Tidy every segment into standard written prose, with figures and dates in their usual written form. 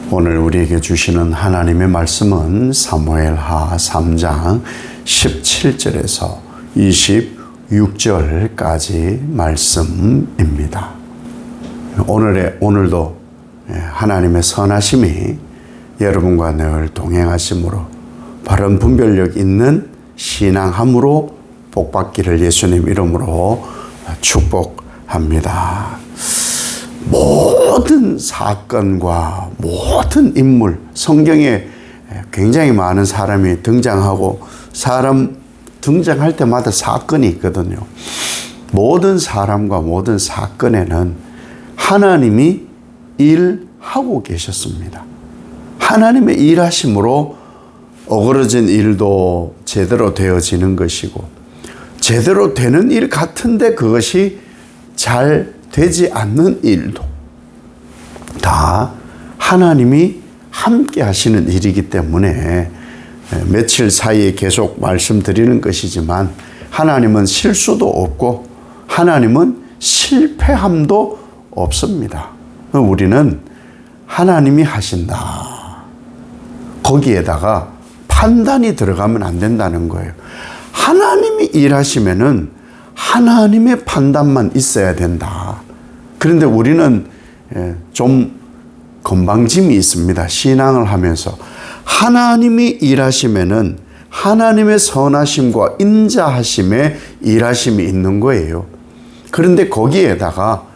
오늘 우리에게 주시는 하나님의 말씀은 사무엘하 3장 17절에서 26절까지 말씀입니다. 오늘도 하나님의 선하심이 여러분과 늘 동행하심으로 바른 분별력 있는 신앙함으로 복받기를 예수님 이름으로 축복합니다. 모든 사건과 모든 인물, 성경에 굉장히 많은 사람이 등장하고 사람 등장할 때마다 사건이 있거든요. 모든 사람과 모든 사건에는 하나님이 일하고 계셨습니다. 하나님의 일하심으로 어그러진 일도 제대로 되어지는 것이고, 제대로 되는 일 같은데 그것이 잘 되지 않는 일도 다 하나님이 함께 하시는 일이기 때문에 며칠 사이에 계속 말씀드리는 것이지만, 하나님은 실수도 없고 하나님은 실패함도 없습니다. 우리는 하나님이 하신다, 거기에다가 판단이 들어가면 안 된다는 거예요. 하나님이 일하시면은 하나님의 판단만 있어야 된다. 그런데 우리는 좀 건방짐이 있습니다. 신앙을 하면서 하나님이 일하시면은 하나님의 선하심과 인자하심의 일하심이 있는 거예요. 그런데 거기에다가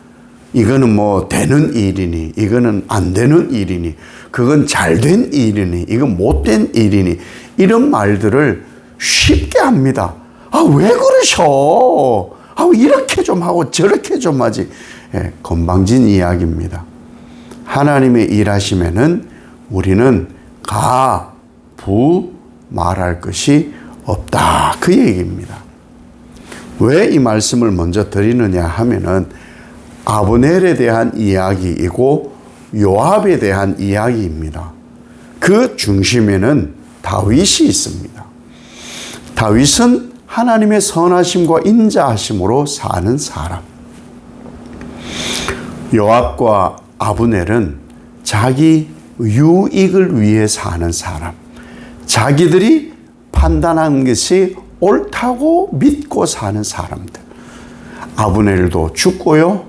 이거는 뭐 되는 일이니, 이거는 안 되는 일이니, 그건 잘된 일이니, 이건 못된 일이니, 이런 말들을 쉽게 합니다. 왜 그러셔? 이렇게 좀 하고 저렇게 좀 하지. 건방진 이야기입니다. 하나님의 일하시면은 우리는 가, 부 말할 것이 없다, 그 얘기입니다. 왜 이 말씀을 먼저 드리느냐 하면은 아브넬에 대한 이야기이고 요압에 대한 이야기입니다. 그 중심에는 다윗이 있습니다. 다윗은 하나님의 선하심과 인자하심으로 사는 사람. 요압과 아브넬은 자기 유익을 위해 사는 사람. 자기들이 판단한 것이 옳다고 믿고 사는 사람들. 아브넬도 죽고요,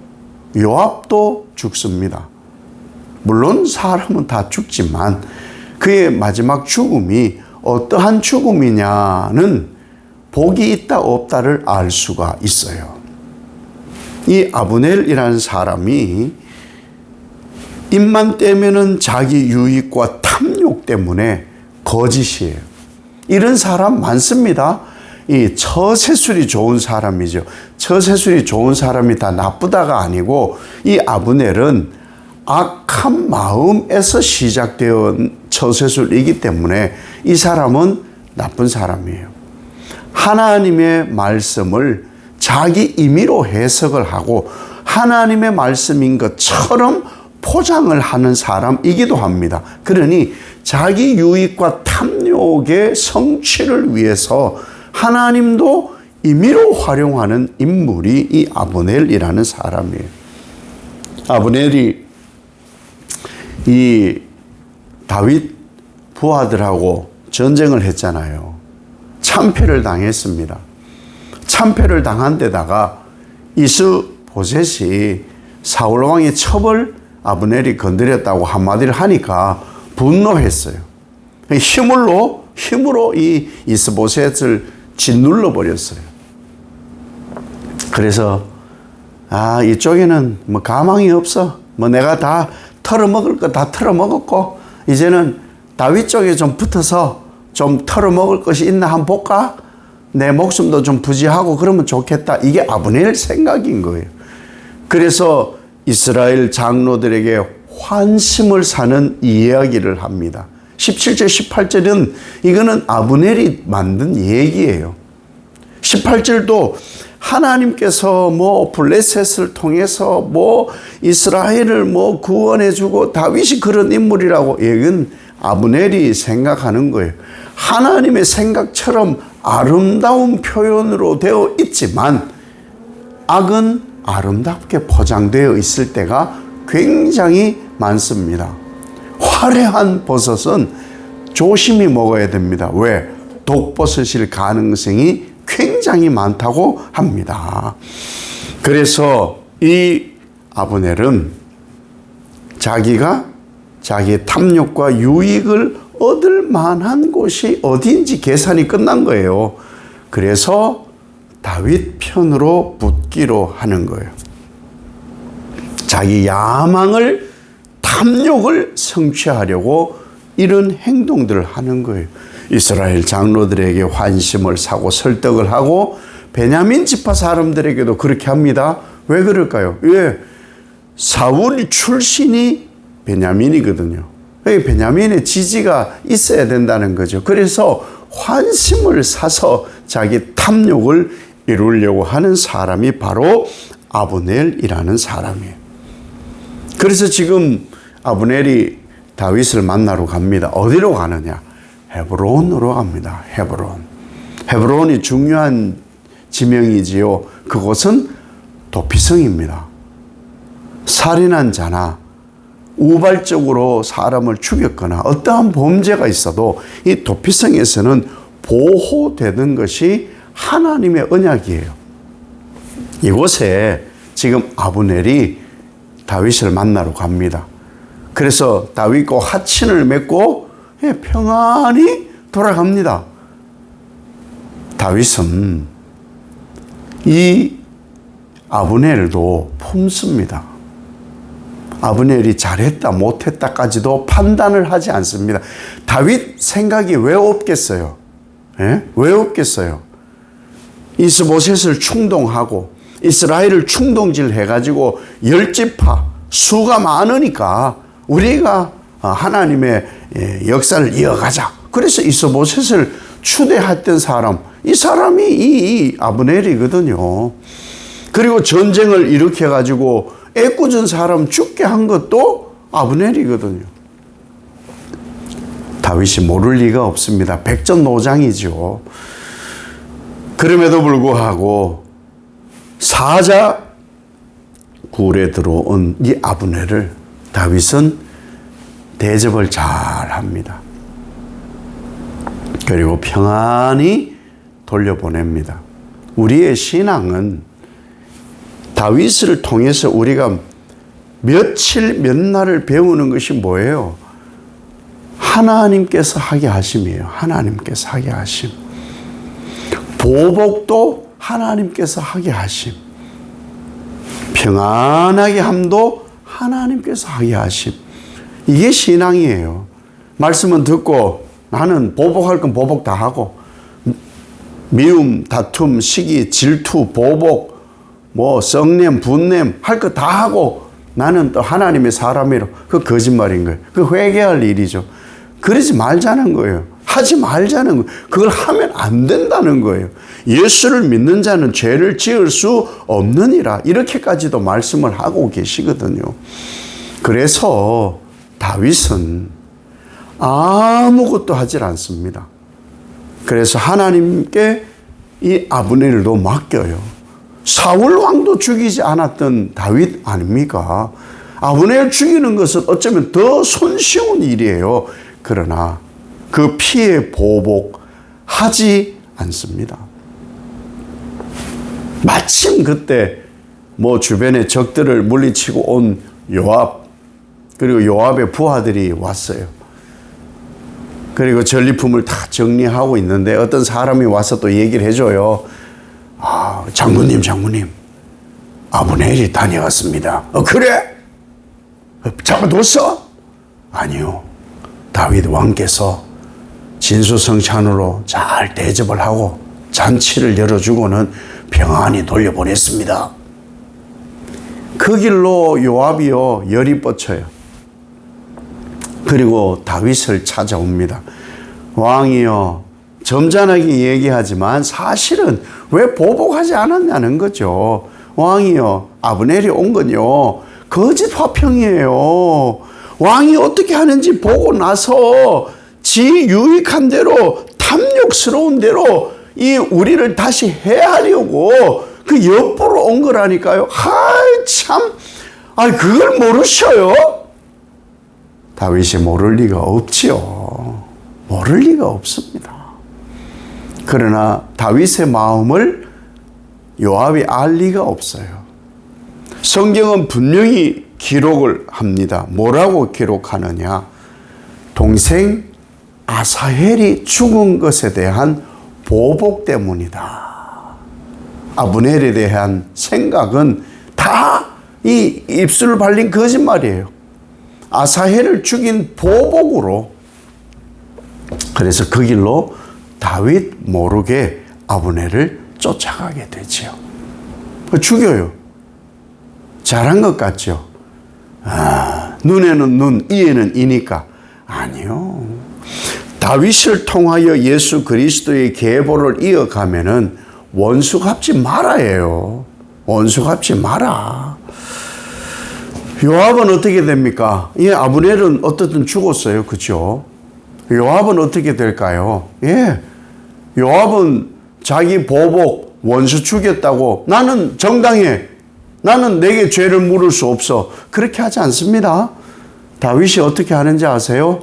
요압도 죽습니다. 물론 사람은 다 죽지만 그의 마지막 죽음이 어떠한 죽음이냐는 복이 있다 없다를 알 수가 있어요. 이 아브넬이라는 사람이 입만 떼면은 자기 유익과 탐욕 때문에 거짓이에요. 이런 사람 많습니다. 이 처세술이 좋은 사람이죠. 처세술이 좋은 사람이 다 나쁘다가 아니고, 이 아브넬은 악한 마음에서 시작되어 처세술이기 때문에 이 사람은 나쁜 사람이에요. 하나님의 말씀을 자기 임의로 해석을 하고 하나님의 말씀인 것처럼 포장을 하는 사람이기도 합니다. 그러니 자기 유익과 탐욕의 성취를 위해서 하나님도 임의로 활용하는 인물이 이 아브넬이라는 사람이에요. 아브넬이 이 다윗 부하들하고 전쟁을 했잖아요. 참패를 당했습니다. 참패를 당한 데다가 이스보셋이 사울 왕의 첩을 아브넬이 건드렸다고 한마디를 하니까 분노했어요. 힘으로 이 이스보셋을 짓눌러 버렸어요. 그래서 이쪽에는 뭐 가망이 없어. 뭐 내가 다 털어먹을 거 다 털어먹었고 이제는 다윗 쪽에 좀 붙어서 좀 털어먹을 것이 있나 한번 볼까? 내 목숨도 좀 부지하고 그러면 좋겠다. 이게 아브넬 생각인 거예요. 그래서 이스라엘 장로들에게 환심을 사는 이야기를 합니다. 17절, 18절은 이거는 아브넬이 만든 얘기예요. 18절도 하나님께서 블레셋을 통해서 이스라엘을 구원해주고 다윗이 그런 인물이라고, 이건 아브넬이 생각하는 거예요. 하나님의 생각처럼 아름다운 표현으로 되어 있지만 악은 아름답게 포장되어 있을 때가 굉장히 많습니다. 화려한 버섯은 조심히 먹어야 됩니다. 왜? 독버섯일 가능성이 굉장히 많다고 합니다. 그래서 이 아브넬은 자기가 자기의 탐욕과 유익을 얻을 만한 곳이 어디인지 계산이 끝난 거예요. 그래서 다윗 편으로 붙기로 하는 거예요. 자기 야망을, 탐욕을 성취하려고 이런 행동들을 하는 거예요. 이스라엘 장로들에게 환심을 사고 설득을 하고 베냐민 지파 사람들에게도 그렇게 합니다. 왜 그럴까요? 왜? 사울 출신이 베냐민이거든요. 베냐민의 지지가 있어야 된다는 거죠. 그래서 환심을 사서 자기 탐욕을 이루려고 하는 사람이 바로 아브넬이라는 사람이에요. 그래서 지금 아브넬이 다윗을 만나러 갑니다. 어디로 가느냐? 헤브론으로 갑니다. 헤브론. 헤브론이 중요한 지명이지요. 그곳은 도피성입니다. 살인한 자나 우발적으로 사람을 죽였거나 어떠한 범죄가 있어도 이 도피성에서는 보호되는 것이 하나님의 언약이에요. 이곳에 지금 아브넬이 다윗을 만나러 갑니다. 그래서 다윗과 하친을 맺고 평안히 돌아갑니다. 다윗은 이 아브넬도 품습니다. 아브넬이 잘했다 못했다까지도 판단을 하지 않습니다. 다윗 생각이 왜 없겠어요? 예? 왜 없겠어요? 이스보셋을 충동하고 이스라엘을 충동질 해가지고 10지파 수가 많으니까 우리가 하나님의 역사를 이어가자. 그래서 이스보셋을 추대했던 사람, 이 사람이 이 아브넬이거든요. 그리고 전쟁을 일으켜가지고 애꿎은 사람 죽게 한 것도 아브넬이거든요. 다윗이 모를 리가 없습니다. 백전노장이죠. 그럼에도 불구하고 사자 굴에 들어온 이 아브넬을 다윗은 대접을 잘 합니다. 그리고 평안히 돌려보냅니다. 우리의 신앙은 다윗을 통해서 우리가 며칠 몇 날을 배우는 것이 뭐예요? 하나님께서 하게 하심이에요. 하나님께서 하게 하심. 보복도 하나님께서 하게 하심. 평안하게 함도 하나님께서 하게 하심. 이게 신앙이에요. 말씀은 듣고 나는 보복할 건 보복 다 하고 미움, 다툼, 시기, 질투, 보복, 썩냄, 분냄 할 거 다 하고 나는 또 하나님의 사람이로. 그 거짓말인 거예요. 그 회개할 일이죠. 그러지 말자는 거예요. 하지 말자는 거예요. 그걸 하면 안 된다는 거예요. 예수를 믿는 자는 죄를 지을 수 없느니라. 이렇게까지도 말씀을 하고 계시거든요. 그래서 다윗은 아무것도 하질 않습니다. 그래서 하나님께 이 아브넬도 맡겨요. 사울 왕도 죽이지 않았던 다윗 아닙니까? 아브넬 죽이는 것은 어쩌면 더 손쉬운 일이에요. 그러나 그 피해 보복하지 않습니다. 마침 그때 주변에 적들을 물리치고 온 요압, 그리고 요압의 부하들이 왔어요. 그리고 전리품을 다 정리하고 있는데 어떤 사람이 와서 또 얘기를 해줘요. 장군님, 아브넬이 다녀왔습니다. 그래? 잡아뒀어? 아니요. 다윗 왕께서 진수성찬으로 잘 대접을 하고 잔치를 열어주고는 평안히 돌려보냈습니다. 그 길로 요압이요 열이 뻗쳐요. 그리고 다윗을 찾아옵니다. 왕이요, 점잖하게 얘기하지만 사실은 왜 보복하지 않았냐는 거죠. 왕이요, 아브넬이 온 건요 거짓 화평이에요. 왕이 어떻게 하는지 보고 나서 지 유익한 대로, 탐욕스러운 대로 우리를 다시 해하려고 그 엿보러 온 거라니까요. 참, 그걸 모르셔요? 다윗이 모를 리가 없지요. 모를 리가 없습니다. 그러나 다윗의 마음을 요압이 알 리가 없어요. 성경은 분명히 기록을 합니다. 뭐라고 기록하느냐? 동생 아사헬이 죽은 것에 대한 보복 때문이다. 아브넬에 대한 생각은 다 이 입술을 발린 거짓말이에요. 아사헬을 죽인 보복으로. 그래서 그 길로 다윗 모르게 아브넬을 쫓아가게 되지요. 죽여요. 잘한 것 같죠? 눈에는 눈, 이에는 이니까. 아니요. 다윗을 통하여 예수 그리스도의 계보를 이어가면은 원수 갚지 말아요. 원수 갚지 마라. 요압은 어떻게 됩니까? 예, 아브넬은 어떻든 죽었어요. 그렇죠? 요압은 어떻게 될까요? 예. 요압은 자기 보복, 원수 죽였다고 나는 정당해. 나는 내게 죄를 물을 수 없어. 그렇게 하지 않습니다. 다윗이 어떻게 하는지 아세요?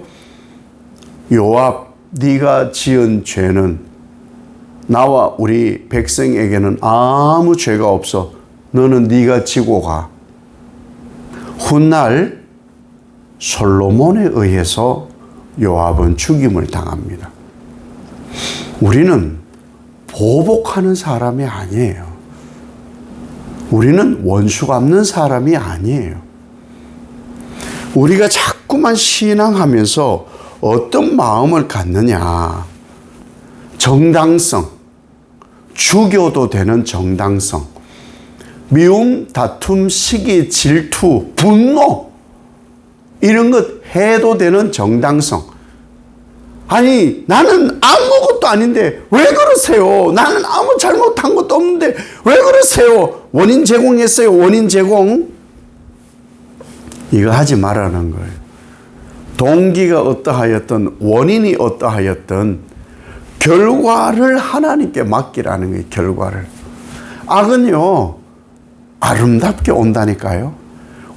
요압, 네가 지은 죄는 나와 우리 백성에게는 아무 죄가 없어. 너는 네가 지고 가. 훗날 솔로몬에 의해서 요압은 죽임을 당합니다. 우리는 보복하는 사람이 아니에요. 우리는 원수 갚는 사람이 아니에요. 우리가 자꾸만 신앙하면서 어떤 마음을 갖느냐. 정당성, 죽여도 되는 정당성, 미움, 다툼, 시기, 질투, 분노, 이런 것 해도 되는 정당성. 아니, 나는 아무것도 아닌데 왜 그러세요? 나는 아무 잘못한 것도 없는데 왜 그러세요? 원인 제공했어요. 원인 제공. 이거 하지 말라는 거예요. 동기가 어떠하였든 원인이 어떠하였든 결과를 하나님께 맡기라는 거예요. 결과를. 악은요, 아름답게 온다니까요.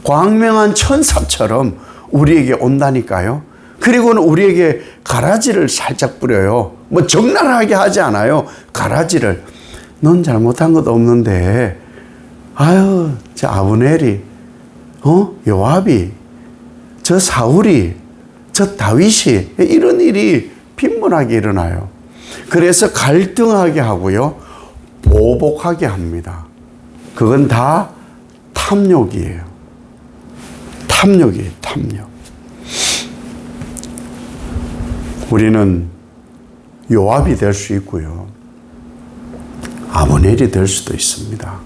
광명한 천사처럼 우리에게 온다니까요. 그리고는 우리에게 가라지를 살짝 뿌려요. 뭐 적나라하게 하지 않아요. 가라지를. 넌 잘못한 것도 없는데, 아유, 저 아브넬이, 요압이, 저 사울이, 저 다윗이, 이런 일이 빈번하게 일어나요. 그래서 갈등하게 하고요, 보복하게 합니다. 그건 다 탐욕이에요. 탐욕이에요, 탐욕. 우리는 요압이 될 수 있고요, 아브넬이 될 수도 있습니다.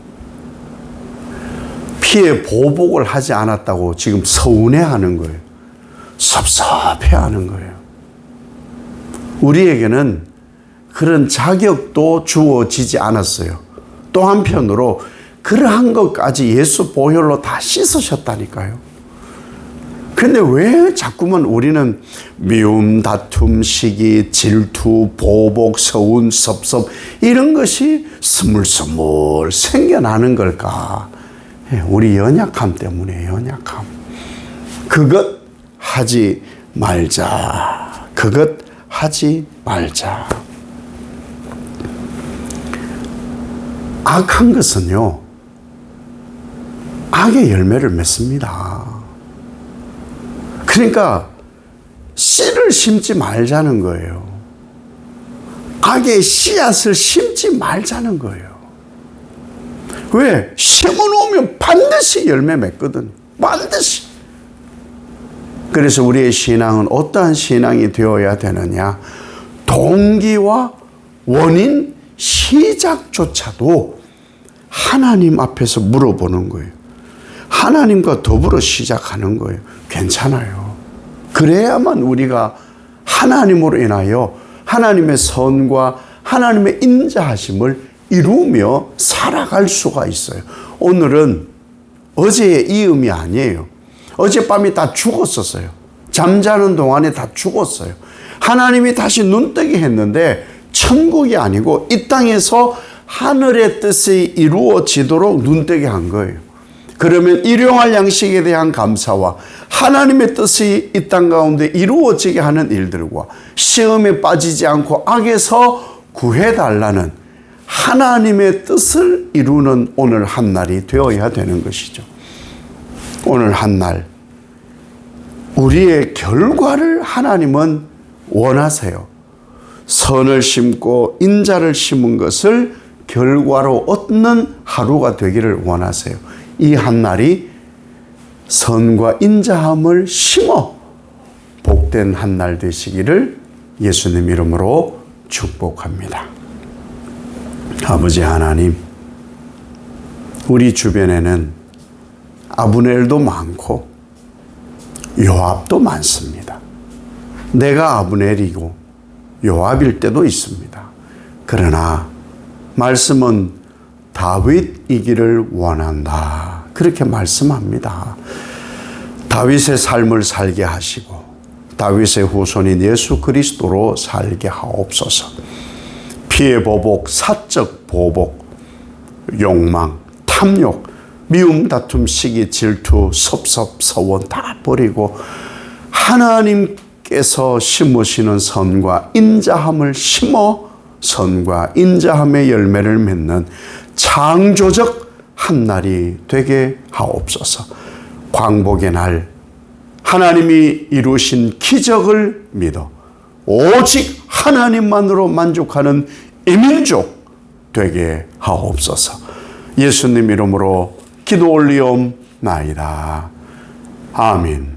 피해 보복을 하지 않았다고 지금 서운해하는 거예요. 섭섭해하는 거예요. 우리에게는 그런 자격도 주어지지 않았어요. 또 한편으로 그러한 것까지 예수 보혈로 다 씻으셨다니까요. 근데 왜 자꾸만 우리는 미움, 다툼, 시기, 질투, 보복, 서운, 섭섭 이런 것이 스물스물 생겨나는 걸까? 우리 연약함 때문에. 연약함. 그것 하지 말자. 그것 하지 말자. 악한 것은요, 악의 열매를 맺습니다. 그러니까 씨를 심지 말자는 거예요. 악의 씨앗을 심지 말자는 거예요. 왜? 심어놓으면 반드시 열매 맺거든. 반드시. 그래서 우리의 신앙은 어떠한 신앙이 되어야 되느냐? 동기와 원인, 시작조차도 하나님 앞에서 물어보는 거예요. 하나님과 더불어 시작하는 거예요. 괜찮아요. 그래야만 우리가 하나님으로 인하여 하나님의 선과 하나님의 인자하심을 이루며 살아갈 수가 있어요. 오늘은 어제의 이음이 아니에요. 어젯밤이 다 죽었었어요. 잠자는 동안에 다 죽었어요. 하나님이 다시 눈뜨게 했는데 천국이 아니고 이 땅에서 하늘의 뜻이 이루어지도록 눈뜨게 한 거예요. 그러면 일용할 양식에 대한 감사와 하나님의 뜻이 이 땅 가운데 이루어지게 하는 일들과 시험에 빠지지 않고 악에서 구해달라는 하나님의 뜻을 이루는 오늘 한 날이 되어야 되는 것이죠. 오늘 한 날 우리의 결과를 하나님은 원하세요. 선을 심고 인자를 심은 것을 결과로 얻는 하루가 되기를 원하세요. 이 한 날이 선과 인자함을 심어 복된 한 날 되시기를 예수님 이름으로 축복합니다. 아버지 하나님, 우리 주변에는 아브넬도 많고 요압도 많습니다. 내가 아브넬이고 요압일 때도 있습니다. 그러나 말씀은 다윗이기를 원한다. 그렇게 말씀합니다. 다윗의 삶을 살게 하시고 다윗의 후손인 예수 그리스도로 살게 하옵소서. 피해 보복, 사적 보복, 욕망, 탐욕, 미움, 다툼, 시기, 질투, 섭섭, 서원 다 버리고 하나님께서 심으시는 선과 인자함을 심어 선과 인자함의 열매를 맺는 창조적 한 날이 되게 하옵소서. 광복의 날 하나님이 이루신 기적을 믿어 오직 하나님만으로 만족하는 이민족 되게 하옵소서. 예수님 이름으로 기도 올리옵나이다. 아멘.